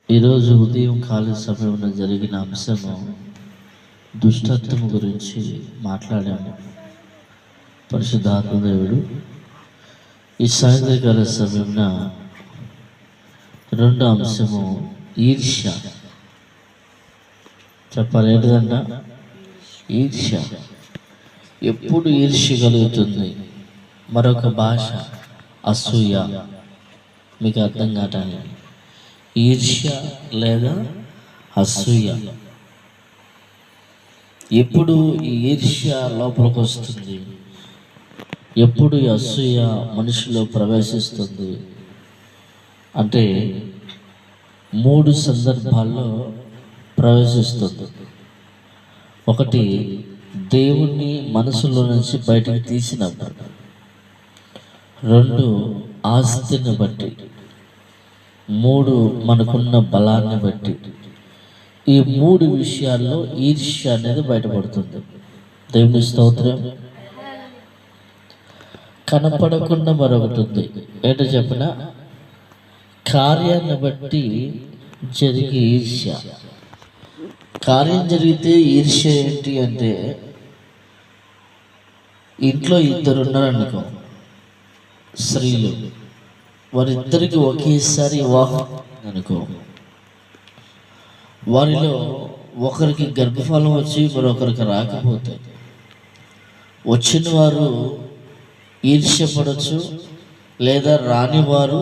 ఈరోజు ఉదయం ఖాళీ సమయంలో జరిగిన అంశము దుష్టత్వం గురించి మాట్లాడాము. పరిశుద్ధాత్మదేవుడు ఈ సాయంత్రకాల సమయంన రెండో అంశము ఈర్ష్య. చెప్పాలి ఏంటిదంట? ఈర్ష్య. ఎప్పుడు ఈర్ష్య కలుగుతుంది? మరొక భాష అసూయ. మీకు అర్థం కావటానికి ఈర్ష్య లేదా అసూయ. ఎప్పుడు ఈ ఈర్ష్య లోపలికి వస్తుంది? ఎప్పుడు ఈ అసూయ మనిషిలో ప్రవేశిస్తుంది అంటే 3 సందర్భాల్లో ప్రవేశిస్తుంది. ఒకటి, దేవుణ్ణి మనసులో నుంచి బయటికి తీసినప్పుడు. 2, ఆస్తిని బట్టి. 3, మనకున్న బలాన్ని బట్టి. ఈ 3 విషయాల్లో ఈర్ష్య అనేది బయటపడుతుంది. దేవుని స్తోత్రం. కనపడకుండా మరొకటి ఉంది. ఏంటో చెప్పిన కార్యాన్ని బట్టి జరిగే ఈర్ష్య. కార్యం జరిగితే ఈర్ష్య ఏంటి అంటే, ఇంట్లో 2 ఉన్నారనుకో స్త్రీలు, వారిద్దరికి ఒకేసారి వివాహం అనుకో, వారిలో ఒకరికి గర్భఫలం వచ్చి మరొకరికి రాకపోతే వచ్చిన వారు ఈర్ష్యపడవచ్చు, లేదా రాని వారు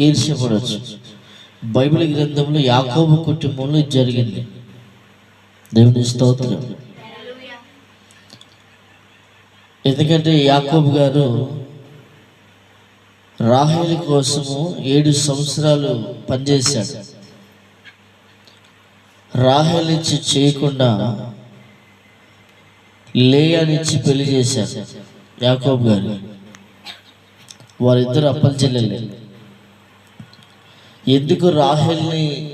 ఈర్ష్యపడవచ్చు. బైబిల్ గ్రంథంలో యాకోబు కుటుంబంలో జరిగింది. దేవుని స్తోత్రం. ఎందుకంటే యాకోబు గారు రాహేలు కోసము 7 సంవత్సరాలు పనిచేశాడు. రాహేలిచ్చి చేయకుండా లేయానిచ్చి పెళ్లి చేశాడు యాకోబు గారు. వారిద్దరు అప్పల చెల్లెలే. ఎందుకు రాహేల్ని